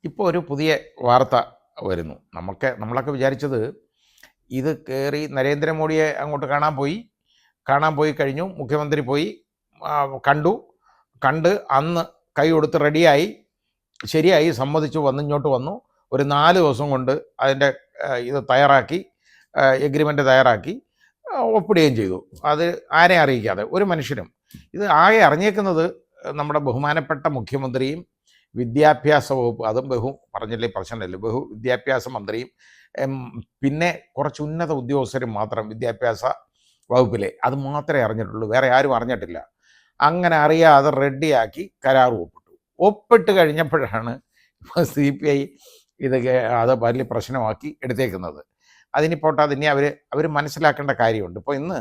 ഇപ്പോൾ ഒരു പുതിയ വാർത്ത വരുന്നു. നമ്മളൊക്കെ വിചാരിച്ചത് ഇത് കയറി നരേന്ദ്രമോദിയെ അങ്ങോട്ട് കാണാൻ പോയി കഴിഞ്ഞു. മുഖ്യമന്ത്രി പോയി കണ്ട് അന്ന് കൈ കൊടുത്ത് റെഡിയായി, ശരിയായി, സമ്മതിച്ചു, ഇങ്ങോട്ട് വന്നു. ഒരു 4 ദിവസം കൊണ്ട് അതിൻ്റെ ഇത് തയ്യാറാക്കി, എഗ്രിമെൻ്റ് തയ്യാറാക്കി ഒപ്പിടുകയും ചെയ്തു. അത് ആരെയും അറിയിക്കാതെ ഒരു മനുഷ്യനും. ഇത് ആകെ അറിഞ്ഞേക്കുന്നത് നമ്മുടെ ബഹുമാനപ്പെട്ട മുഖ്യമന്ത്രിയും വിദ്യാഭ്യാസ വകുപ്പ്, അതും പറഞ്ഞില്ലേ പ്രശ്നമല്ലേ, വിദ്യാഭ്യാസ മന്ത്രിയും പിന്നെ കുറച്ച് ഉന്നത ഉദ്യോഗസ്ഥരും മാത്രം വിദ്യാഭ്യാസ വകുപ്പിലെ, അത് മാത്രമേ അറിഞ്ഞിട്ടുള്ളൂ, വേറെ ആരും അറിഞ്ഞിട്ടില്ല. അങ്ങനെ അറിയാതെ റെഡിയാക്കി കരാർ ഒപ്പിട്ട് കഴിഞ്ഞപ്പോഴാണ് CPI അത് വലിയ പ്രശ്നമാക്കി എടുത്തേക്കുന്നത്. അതിനി പോട്ടെ, അതിനെ അവർ മനസ്സിലാക്കേണ്ട കാര്യമുണ്ട്. ഇപ്പോൾ ഇന്ന്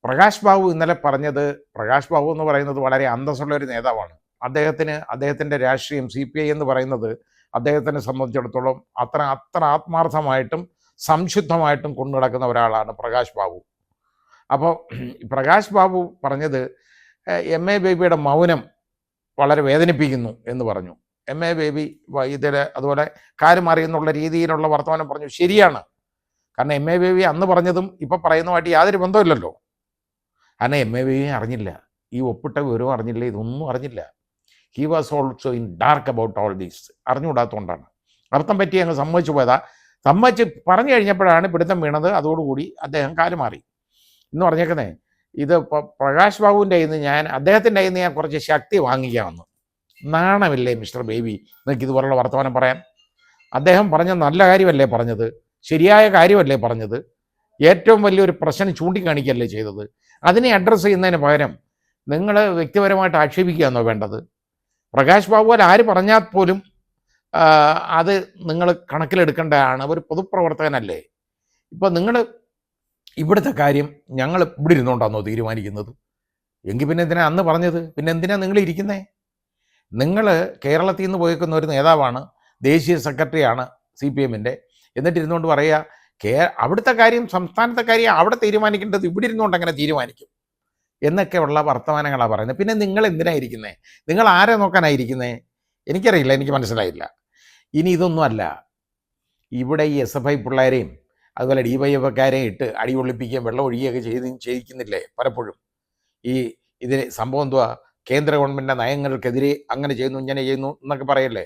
പ്രകാശ് ബാബു ഇന്നലെ പറഞ്ഞത്, പ്രകാശ് ബാബു എന്ന് പറയുന്നത് വളരെ അന്തസ്സുള്ള ഒരു നേതാവാണ്. അദ്ദേഹത്തിൻ്റെ രാഷ്ട്രീയം CPI എന്ന് പറയുന്നത് അദ്ദേഹത്തിനെ സംബന്ധിച്ചിടത്തോളം അത്ര ആത്മാർത്ഥമായിട്ടും സംശുദ്ധമായിട്ടും കൊണ്ടു നടക്കുന്ന ഒരാളാണ് പ്രകാശ് ബാബു. അപ്പോൾ പ്രകാശ് ബാബു പറഞ്ഞത് MA ബേബിയുടെ മൗനം വളരെ വേദനിപ്പിക്കുന്നു എന്ന് പറഞ്ഞു. MA ബേബി അതുപോലെ കാര്യം അറിയുന്നുള്ള രീതിയിലുള്ള വർത്തമാനം പറഞ്ഞു. ശരിയാണ്, കാരണം MA ബേബി അന്ന് പറഞ്ഞതും ഇപ്പം പറയുന്നതുമായിട്ട് യാതൊരു ബന്ധമില്ലല്ലോ. കാരണം MA ബേബി അറിഞ്ഞില്ല, ഈ ഒപ്പിട്ട വിവരവും അറിഞ്ഞില്ല, ഇതൊന്നും അറിഞ്ഞില്ല. He was also in dark about all these. അറിഞ്ഞുകൂടാത്തതുകൊണ്ടാണ് അർത്ഥം പറ്റി അങ്ങ് സമ്മതിച്ചു പോയതാ. സമ്മതിച്ച് പറഞ്ഞു കഴിഞ്ഞപ്പോഴാണ് പിടുത്തം വീണത്. അതോടുകൂടി അദ്ദേഹം കാല് മാറി എന്ന് പറഞ്ഞേക്കുന്നേ. ഇത് പ്രകാശ് ബാബുവിൻ്റെ കയ്യിൽ നിന്ന് അദ്ദേഹത്തിൻ്റെ കയ്യിൽ നിന്ന് ഞാൻ കുറച്ച് ശക്തി വാങ്ങിക്കാമെന്ന്. നാണമില്ലേ മിസ്റ്റർ ബേബി നിങ്ങൾക്ക് ഇതുപോലുള്ള വർത്തമാനം പറയാൻ? അദ്ദേഹം പറഞ്ഞ നല്ല കാര്യമല്ലേ പറഞ്ഞത്, ശരിയായ കാര്യമല്ലേ പറഞ്ഞത്, ഏറ്റവും വലിയൊരു പ്രശ്നം ചൂണ്ടിക്കാണിക്കുകയല്ലേ ചെയ്തത്. അതിനെ അഡ്രസ്സ് ചെയ്യുന്നതിന് പകരം നിങ്ങൾ വ്യക്തിപരമായിട്ട് ആക്ഷേപിക്കുകയാണോ വേണ്ടത്? പ്രകാശ് ബാബു ആര് പറഞ്ഞാൽ പോലും അത് നിങ്ങൾ കണക്കിലെടുക്കേണ്ടതാണ്. ഒരു പൊതുപ്രവർത്തകനല്ലേ. ഇപ്പോൾ നിങ്ങൾ ഇവിടുത്തെ കാര്യം ഞങ്ങൾ ഇവിടെ ഇരുന്നുകൊണ്ടാണോ തീരുമാനിക്കുന്നത്? എങ്കിൽ പിന്നെ എന്തിനാ അന്ന് പറഞ്ഞത്? പിന്നെ എന്തിനാണ് നിങ്ങൾ ഇരിക്കുന്നത്? നിങ്ങൾ കേരളത്തിൽ നിന്ന് പോയേക്കുന്ന ഒരു നേതാവാണ്, ദേശീയ സെക്രട്ടറിയാണ് CPMൻ്റെ. എന്നിട്ടിരുന്നുകൊണ്ട് പറയുക അവിടുത്തെ കാര്യം, സംസ്ഥാനത്തെ കാര്യം അവിടെ തീരുമാനിക്കേണ്ടത് ഇവിടെ ഇരുന്നുകൊണ്ട് അങ്ങനെ തീരുമാനിക്കും എന്നൊക്കെയുള്ള വർത്തമാനങ്ങളാണ് പറയുന്നത്. പിന്നെ നിങ്ങൾ എന്തിനാണ് ഇരിക്കുന്നത്? നിങ്ങൾ ആരെ നോക്കാനായിരിക്കുന്നത്? എനിക്കറിയില്ല, എനിക്ക് മനസ്സിലായില്ല. ഇനി ഇതൊന്നും അല്ല, ഇവിടെ ഈ SFI പിള്ളേരെയും അതുപോലെ DYFക്കാരെയും ഇട്ട് അടിയൊളിപ്പിക്കുകയും വെള്ളം ഒഴിയുകയൊക്കെ ചെയ്യിക്കുന്നില്ലേ പലപ്പോഴും. ഇതിന് സംഭവം എന്തുവാ? കേന്ദ്ര ഗവൺമെൻറ്റിൻ്റെ നയങ്ങൾക്കെതിരെ അങ്ങനെ ചെയ്യുന്നു, ഇങ്ങനെ ചെയ്യുന്നു എന്നൊക്കെ പറയല്ലേ.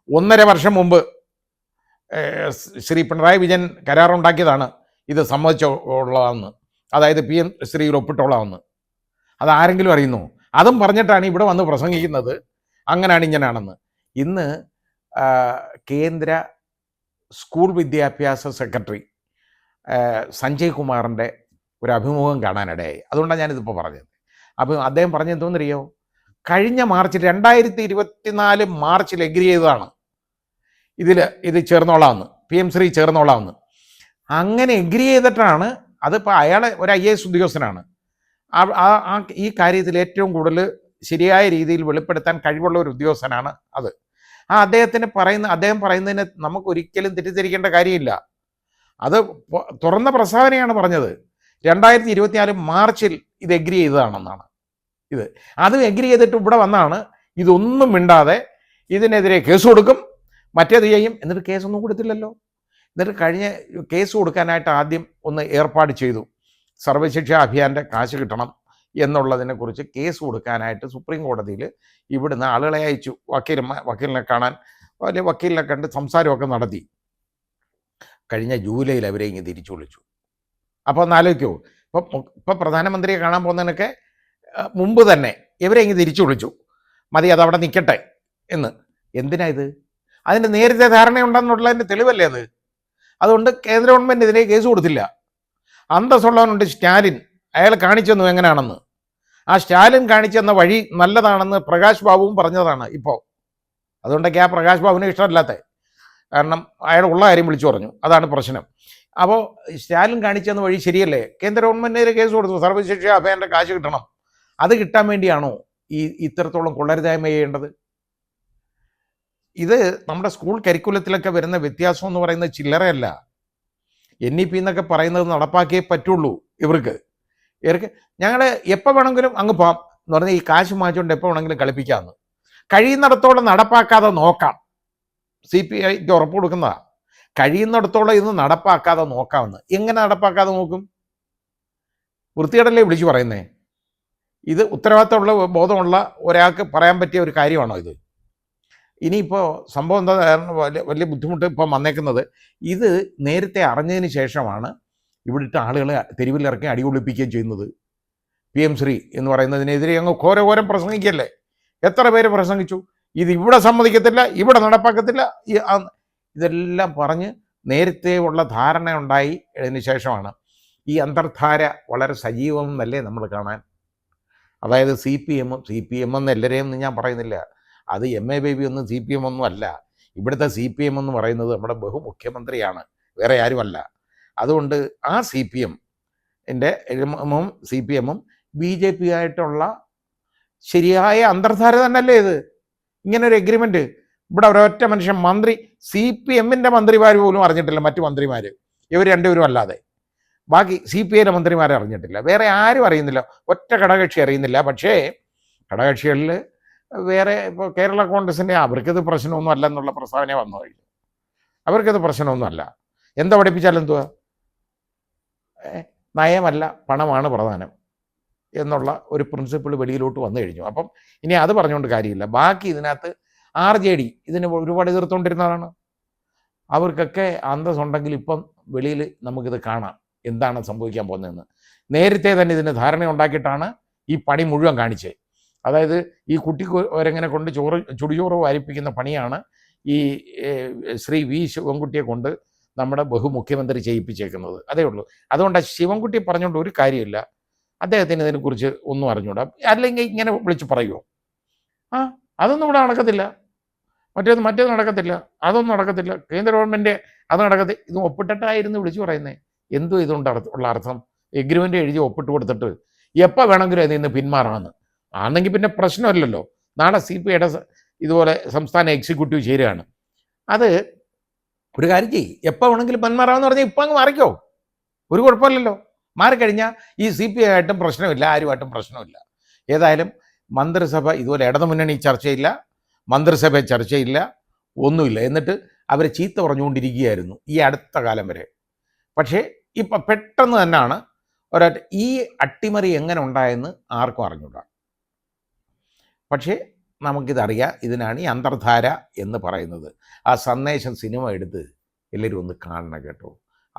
1.5 വർഷം മുമ്പ് ശ്രീ പിണറായി വിജയൻ കരാറുണ്ടാക്കിയതാണ് ഇത് സമ്മതിച്ചുള്ളതെന്ന്, അതായത് PM ശ്രീയിൽ ഒപ്പിട്ടുള്ളതെന്ന്. അതാരെങ്കിലും അറിയുന്നു? അതും പറഞ്ഞിട്ടാണ് ഇവിടെ വന്ന് പ്രസംഗിക്കുന്നത് അങ്ങനെയാണ് ഇങ്ങനെയാണെന്ന്. ഇന്ന് കേന്ദ്ര സ്കൂൾ വിദ്യാഭ്യാസ സെക്രട്ടറി സഞ്ജയ് കുമാറിൻ്റെ ഒരു അഭിമുഖം കാണാനിടയായി. അതുകൊണ്ടാണ് ഞാനിതിപ്പോൾ പറഞ്ഞത്. അപ്പോൾ അദ്ദേഹം പറഞ്ഞെന്തോന്നറിയോ? കഴിഞ്ഞ 2024 മാർച്ചിൽ എഗ്രി ചെയ്തതാണ് ഇത് ചേർന്നോളാമെന്ന്, PM ശ്രീ ചേർന്നോളാമെന്ന്. അങ്ങനെ എഗ്രി ചെയ്തിട്ടാണ്, അതിപ്പോൾ അയാൾ ഒരു IAS ഉദ്യോഗസ്ഥനാണ്. ഈ കാര്യത്തിൽ ഏറ്റവും കൂടുതൽ ശരിയായ രീതിയിൽ വെളിപ്പെടുത്താൻ കഴിവുള്ള ഒരു ഉദ്യോഗസ്ഥനാണ് അത്. അദ്ദേഹം പറയുന്നതിന് നമുക്ക് ഒരിക്കലും തെറ്റിദ്ധരിക്കേണ്ട കാര്യമില്ല. അത് തുറന്ന പ്രസ്താവനയാണ് പറഞ്ഞത്. 2024 മാർച്ചിൽ ഇത് എഗ്രി ചെയ്തതാണെന്നാണ്. അത് എഗ്രി ചെയ്തിട്ട് ഇവിടെ വന്നാണ് ഇതൊന്നും മിണ്ടാതെ ഇതിനെതിരെ കേസ് കൊടുക്കും, മറ്റേത് ചെയ്യും. എന്നിട്ട് കേസൊന്നും കൊടുത്തില്ലല്ലോ. എന്നിട്ട് കഴിഞ്ഞ കേസ് കൊടുക്കാനായിട്ട് ആദ്യം ഒന്ന് ഏർപ്പാട് ചെയ്തു, സർവശിക്ഷാ അഭിയാൻ്റെ കാശ് കിട്ടണം എന്നുള്ളതിനെക്കുറിച്ച് കേസ് കൊടുക്കാനായിട്ട് സുപ്രീം കോടതിയിൽ ഇവിടുന്ന് ആളുകളെ അയച്ചു. വക്കീലിനെ കാണാൻ വലിയ വക്കീലിനെ കണ്ട് സംസാരമൊക്കെ നടത്തി. കഴിഞ്ഞ ജൂലൈയിൽ അവരെ ഇങ്ങ് തിരിച്ചു വിളിച്ചു. അപ്പോൾ ഒന്ന് ആലോചിക്കൂ, ഇപ്പം പ്രധാനമന്ത്രിയെ കാണാൻ പോകുന്നതിനൊക്കെ മുമ്പ് തന്നെ ഇവരെ ഇങ്ങ് തിരിച്ചു വിളിച്ചു. മതി, അതവിടെ നിൽക്കട്ടെ എന്ന്. എന്തിനാ ഇത്? അതിൻ്റെ നേരത്തെ ധാരണയുണ്ടെന്നുള്ളതിൻ്റെ തെളിവല്ലേ അത്? അതുകൊണ്ട് കേന്ദ്ര ഗവൺമെൻറ് ഇതിനെ കേസ് കൊടുത്തില്ല. അന്തസ്സുള്ളവനുണ്ട് സ്റ്റാലിൻ, അയാൾ കാണിച്ചെന്നു എങ്ങനെയാണെന്ന്. ആ സ്റ്റാലിൻ കാണിച്ചെന്ന വഴി നല്ലതാണെന്ന് പ്രകാശ് ബാബുവും പറഞ്ഞതാണ് ഇപ്പോൾ. അതുകൊണ്ടൊക്കെ ആ പ്രകാശ് ബാബുവിനെ ഇഷ്ടമല്ലാത്ത, കാരണം അയാൾ ഉള്ള കാര്യം വിളിച്ചു പറഞ്ഞു, അതാണ് പ്രശ്നം. അപ്പോൾ സ്റ്റാലിൻ കാണിച്ചെന്ന വഴി ശരിയല്ലേ? കേന്ദ്ര ഗവൺമെൻറ്റിനെതിരെ കേസ് കൊടുത്തു, സർവശിക്ഷാ അഭിയാൻ്റെ കാശ് കിട്ടണം. അത് കിട്ടാൻ വേണ്ടിയാണോ ഇത്രത്തോളം കൊള്ളരുതായ്മ ചെയ്യേണ്ടത്? ഇത് നമ്മുടെ സ്കൂൾ കരിക്കുലത്തിലൊക്കെ വരുന്ന വ്യത്യാസം എന്ന് പറയുന്നത് ചില്ലറയല്ല. NEP എന്നൊക്കെ പറയുന്നത് നടപ്പാക്കിയേ പറ്റുള്ളൂ. ഇവർക്ക് ഞങ്ങൾ എപ്പോൾ വേണമെങ്കിലും അങ്ങ് പോകാം എന്ന് പറഞ്ഞാൽ ഈ കാശ് മാറ്റിക്കൊണ്ട് എപ്പോൾ വേണമെങ്കിലും കളിപ്പിക്കാമെന്ന്. കഴിയുന്നിടത്തോളം നടപ്പാക്കാതെ നോക്കാം. CPIക്ക് ഉറപ്പ് കൊടുക്കുന്നതാണ്. കഴിയുന്നിടത്തോളം ഇത് നടപ്പാക്കാതെ നോക്കാമെന്ന്. എങ്ങനെ നടപ്പാക്കാതെ നോക്കും? വൃത്തികേടല്ലേ വിളിച്ചു പറയുന്നേ? ഇത് ഉത്തരവാദിത്തമുള്ള ബോധമുള്ള ഒരാൾക്ക് പറയാൻ പറ്റിയ ഒരു കാര്യമാണോ ഇത്? ഇനിയിപ്പോൾ സംഭവം എന്താ വലിയ ബുദ്ധിമുട്ട് ഇപ്പം വന്നേക്കുന്നത്, ഇത് നേരത്തെ അറിഞ്ഞതിന് ശേഷമാണ് ഇവിടുത്തെ ആളുകളെ തെരുവിലിറക്കി അടികൊള്ളിപ്പിക്കുകയും ചെയ്യുന്നത്. PM ശ്രീ എന്ന് പറയുന്നതിനെതിരെ അങ്ങ് ഘോരഘോരം പ്രസംഗിക്കല്ലേ. എത്ര പേര് പ്രസംഗിച്ചു? ഇത് ഇവിടെ സമ്മതിക്കത്തില്ല, ഇവിടെ നടപ്പാക്കത്തില്ല, ഇതെല്ലാം പറഞ്ഞ് നേരത്തെ ഉള്ള ധാരണ ഉണ്ടായി അതിന് ശേഷമാണ് ഈ അന്തർധാര വളരെ സജീവം എന്നല്ലേ നമ്മൾ കാണാൻ. അതായത് CPM എന്ന് എല്ലാവരെയും ഞാൻ പറയുന്നില്ല, അത് MA ബേബി ഒന്നും CPM ഒന്നും അല്ല. ഇവിടുത്തെ CPM എന്ന് പറയുന്നത് നമ്മുടെ ബഹുമുഖ്യമന്ത്രിയാണ്, വേറെ ആരുമല്ല. അതുകൊണ്ട് ആ CPMൻ്റെ CPMഉം BJP ആയിട്ടുള്ള ശരിയായ അന്തർധാര തന്നെയല്ലേ ഇത്. ഇങ്ങനൊരു എഗ്രിമെൻറ്റ് ഇവിടെ ഒരൊറ്റ മനുഷ്യൻ മന്ത്രി, CPMൻ്റെ മന്ത്രിമാർ പോലും അറിഞ്ഞിട്ടില്ല, മറ്റു മന്ത്രിമാർ ഇവർ രണ്ടുപേരും അല്ലാതെ. ബാക്കി CPIയുടെ മന്ത്രിമാരെ അറിഞ്ഞിട്ടില്ല, വേറെ ആരും അറിയുന്നില്ല, ഒറ്റ ഘടകകക്ഷി അറിയുന്നില്ല. പക്ഷേ ഘടകകക്ഷികളിൽ വേറെ ഇപ്പോൾ കേരള കോൺഗ്രസിൻ്റെ അവർക്കത് പ്രശ്നമൊന്നും അല്ല എന്നുള്ള പ്രസ്താവന വന്നു കഴിഞ്ഞു. അവർക്കത് പ്രശ്നമൊന്നുമല്ല. എന്താ പഠിപ്പിച്ചാലും എന്തുവാ, നയമല്ല പണമാണ് പ്രധാനം എന്നുള്ള ഒരു പ്രിൻസിപ്പിൾ വെളിയിലോട്ട് വന്നു കഴിഞ്ഞു. അപ്പം ഇനി അത് പറഞ്ഞുകൊണ്ട് കാര്യമില്ല. ബാക്കി ഇതിനകത്ത് RJD ഇതിന് ഒരുപാട് എതിർത്തുകൊണ്ടിരുന്നതാണ്. അവർക്കൊക്കെ അന്തസ്സുണ്ടെങ്കിൽ ഇപ്പം വെളിയിൽ നമുക്കിത് കാണാം എന്താണ് സംഭവിക്കാൻ പോകുന്നതെന്ന്. നേരത്തെ തന്നെ ഇതിന് ധാരണ ഉണ്ടാക്കിയിട്ടാണ് ഈ പണി മുഴുവൻ കാണിച്ചത്. അതായത് ഈ കുട്ടിക്കൊരങ്ങനെ കൊണ്ട് ചുടിചോറ് വാരിപ്പിക്കുന്ന പണിയാണ് ഈ ശ്രീ V ശിവൻകുട്ടിയെ കൊണ്ട് നമ്മുടെ ബഹുമുഖ്യമന്ത്രി ചെയ്യിപ്പിച്ചേക്കുന്നത്. അതേ ഉള്ളൂ. അതുകൊണ്ട് ശിവൻകുട്ടി പറഞ്ഞുകൊണ്ട് ഒരു കാര്യമില്ല, അദ്ദേഹത്തിന് ഇതിനെക്കുറിച്ച് ഒന്നും അറിഞ്ഞൂടാ. അല്ലെങ്കിൽ ഇങ്ങനെ വിളിച്ച് പറയുമോ? അതൊന്നും ഇവിടെ നടക്കത്തില്ല, മറ്റേത് നടക്കത്തില്ല, അതൊന്നും നടക്കത്തില്ല, കേന്ദ്ര ഗവൺമെൻറ് അത് നടക്കത്തില്ല. ഇത് ഒപ്പിട്ടിട്ടായിരുന്നു വിളിച്ചു പറയുന്നത്. എന്തോ ഇതുകൊണ്ട് ഉള്ള അർത്ഥം? എഗ്രിമെൻ്റ് എഴുതി ഒപ്പിട്ട് കൊടുത്തിട്ട് എപ്പോൾ വേണമെങ്കിലും അതിൽ നിന്ന് പിന്മാറാമെന്ന് ആണെങ്കിൽ പിന്നെ പ്രശ്നമില്ലല്ലോ. നാളെ CPIയുടെ ഇതുപോലെ സംസ്ഥാന എക്സിക്യൂട്ടീവ് ചേരുകയാണ്. അത് ഒരു കാര്യം ചെയ്യും, എപ്പോൾ വേണമെങ്കിലും പിന്മാറാമെന്ന് പറഞ്ഞാൽ ഇപ്പം അങ്ങ് മാറിക്കോ, ഒരു കുഴപ്പമില്ലല്ലോ. മാറിക്കഴിഞ്ഞാൽ ഈ CPI ആയിട്ടും പ്രശ്നമില്ല, ആരുമായിട്ടും പ്രശ്നമില്ല. ഏതായാലും മന്ത്രിസഭ ഇതുപോലെ ഇടതുമുന്നണി ചർച്ചയില്ല, മന്ത്രിസഭ ചർച്ചയില്ല, ഒന്നുമില്ല. എന്നിട്ട് അവർ ചീത്ത പറഞ്ഞുകൊണ്ടിരിക്കുകയായിരുന്നു ഈ അടുത്ത കാലം വരെ. പക്ഷേ ഇപ്പം പെട്ടെന്ന് തന്നെയാണ് ഈ അട്ടിമറി എങ്ങനെ ഉണ്ടായെന്ന് ആർക്കും അറിഞ്ഞൂടാ. പക്ഷേ നമുക്കിതറിയാം, ഇതിനാണ് ഈ അന്തർധാര എന്ന് പറയുന്നത്. ആ സന്ദേശം സിനിമ എടുത്ത് എല്ലാവരും ഒന്ന് കാണണം കേട്ടോ.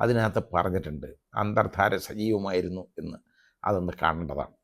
അതിനകത്ത് പറഞ്ഞിട്ടുണ്ട് അന്തർധാര സജീവമായിരുന്നു എന്ന്, അതൊന്ന് കാണേണ്ടതാണ്.